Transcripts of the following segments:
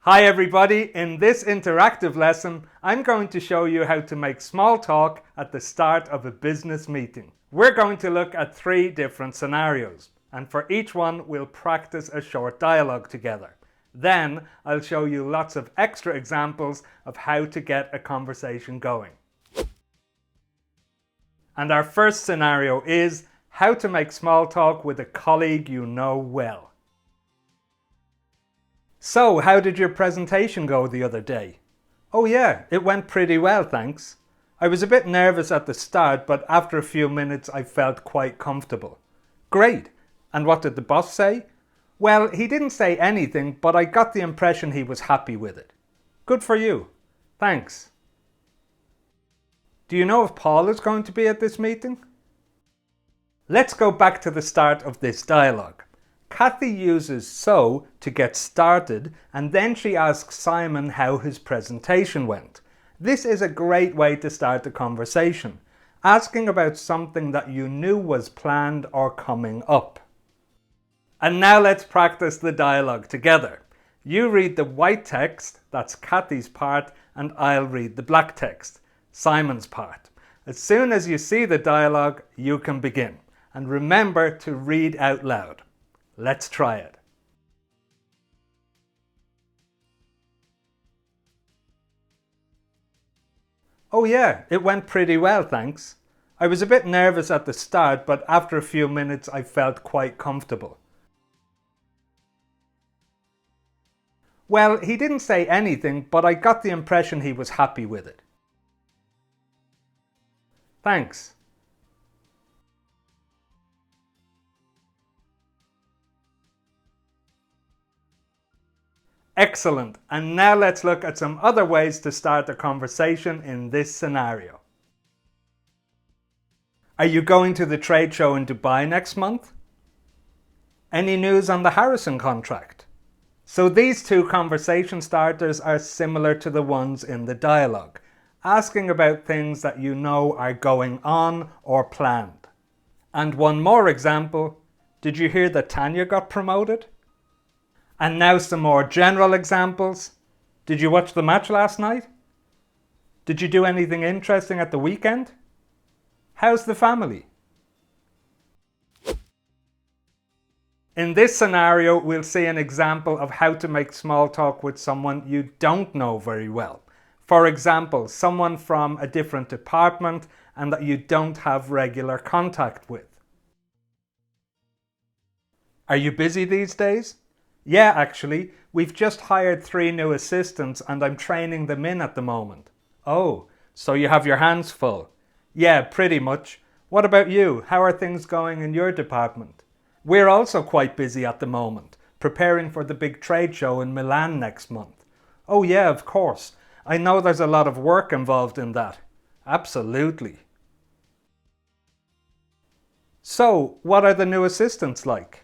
Hi everybody, in this interactive lesson I'm going to show you how to make small talk at the start of a business meeting. We're going to look at 3 different scenarios, and for each one we'll practice a short dialogue together. Then I'll show you lots of extra examples of how to get a conversation going. And our first scenario is how to make small talk with a colleague you know well. So, how did your presentation go the other day? Oh yeah, it went pretty well, thanks. I was a bit nervous at the start, but after a few minutes I felt quite comfortable. Great. And what did the boss say? Well, he didn't say anything, but I got the impression he was happy with it. Good for you. Thanks. Do you know if Paul is going to be at this meeting? Let's go back to the start of this dialogue. Kathy uses so to get started, and then she asks Simon how his presentation went. This is a great way to start a conversation, asking about something that you knew was planned or coming up. And now let's practice the dialogue together. You read the white text, that's Kathy's part, and I'll read the black text, Simon's part. As soon as you see the dialogue, you can begin. And remember to read out loud. Let's try it. Oh yeah, it went pretty well, thanks. I was a bit nervous at the start, but after a few minutes I felt quite comfortable. Well, he didn't say anything, but I got the impression he was happy with it. Thanks. Excellent, and now let's look at some other ways to start a conversation in this scenario. Are you going to the trade show in Dubai next month? Any news on the Harrison contract? So these 2 conversation starters are similar to the ones in the dialogue, asking about things that you know are going on or planned. And one more example, did you hear that Tanya got promoted? And now some more general examples. Did you watch the match last night? Did you do anything interesting at the weekend? How's the family? In this scenario, we'll see an example of how to make small talk with someone you don't know very well. For example, someone from a different department and that you don't have regular contact with. Are you busy these days? Yeah, actually, we've just hired 3 new assistants and I'm training them in at the moment. Oh, so you have your hands full? Yeah, pretty much. What about you? How are things going in your department? We're also quite busy at the moment, preparing for the big trade show in Milan next month. Oh yeah, of course. I know there's a lot of work involved in that. Absolutely. So, what are the new assistants like?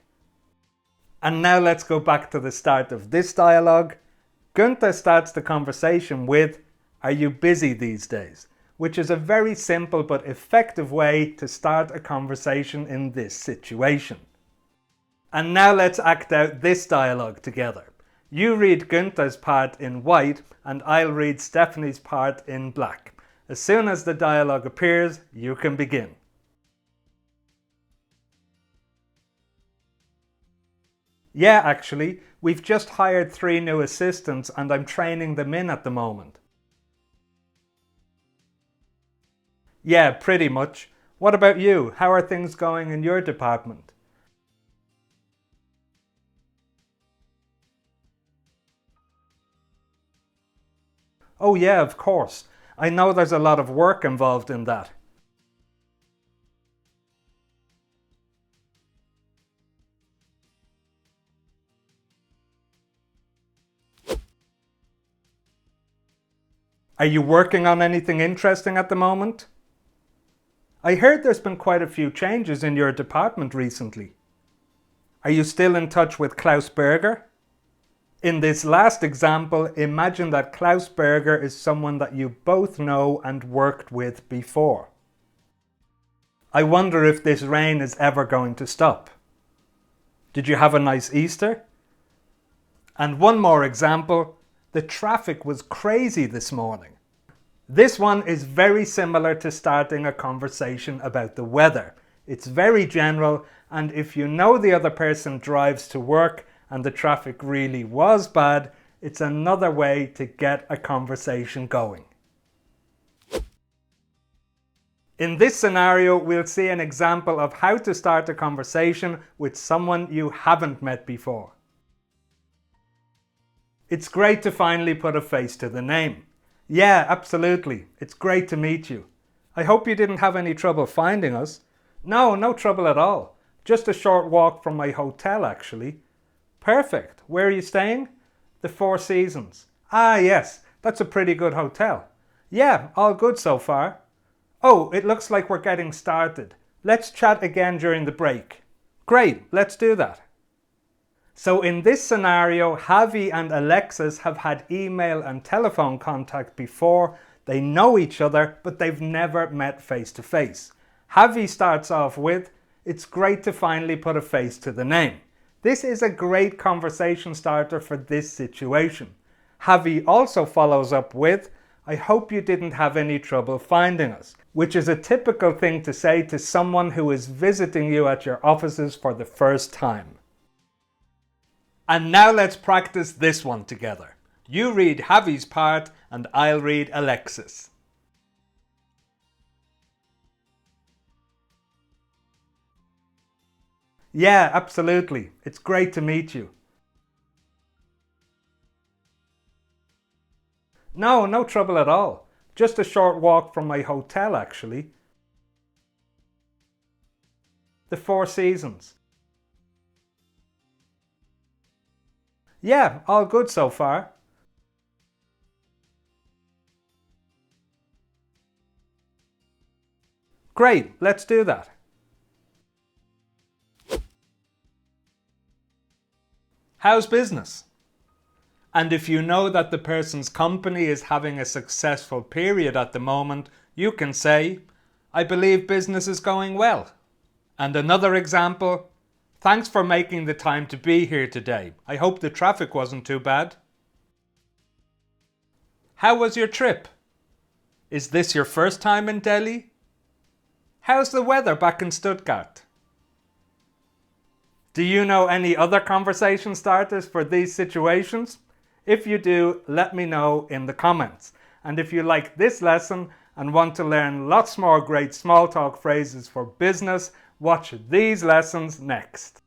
And now let's go back to the start of this dialogue. Gunther starts the conversation with, "Are you busy these days?" which is a very simple but effective way to start a conversation in this situation. And now let's act out this dialogue together. You read Gunther's part in white and I'll read Stephanie's part in black. As soon as the dialogue appears, you can begin. Yeah, actually, we've just hired 3 new assistants and I'm training them in at the moment. Yeah, pretty much. What about you? How are things going in your department? Oh yeah, of course. I know there's a lot of work involved in that. Are you working on anything interesting at the moment? I heard there's been quite a few changes in your department recently. Are you still in touch with Klaus Berger? In this last example, imagine that Klaus Berger is someone that you both know and worked with before. I wonder if this rain is ever going to stop. Did you have a nice Easter? And one more example. The traffic was crazy this morning. This one is very similar to starting a conversation about the weather. It's very general, and if you know the other person drives to work and the traffic really was bad, it's another way to get a conversation going. In this scenario, we'll see an example of how to start a conversation with someone you haven't met before. It's great to finally put a face to the name. Yeah, absolutely. It's great to meet you. I hope you didn't have any trouble finding us. No, no trouble at all. Just a short walk from my hotel, actually. Perfect. Where are you staying? The Four Seasons. Ah, yes. That's a pretty good hotel. Yeah, all good so far. Oh, it looks like we're getting started. Let's chat again during the break. Great, let's do that. So in this scenario, Javi and Alexis have had email and telephone contact before. They know each other, but they've never met face to face. Javi starts off with, "It's great to finally put a face to the name." This is a great conversation starter for this situation. Javi also follows up with, "I hope you didn't have any trouble finding us," which is a typical thing to say to someone who is visiting you at your offices for the first time. And now let's practice this one together. You read Javi's part and I'll read Alexis. Yeah, absolutely. It's great to meet you. No, no trouble at all. Just a short walk from my hotel, actually. The Four Seasons. Yeah, all good so far. Great, let's do that. How's business? And if you know that the person's company is having a successful period at the moment, you can say, "I believe business is going well." And another example, "Thanks for making the time to be here today. I hope the traffic wasn't too bad." How was your trip? Is this your first time in Delhi? How's the weather back in Stuttgart? Do you know any other conversation starters for these situations? If you do, let me know in the comments. And if you like this lesson and want to learn lots more great small talk phrases for business, watch these lessons next.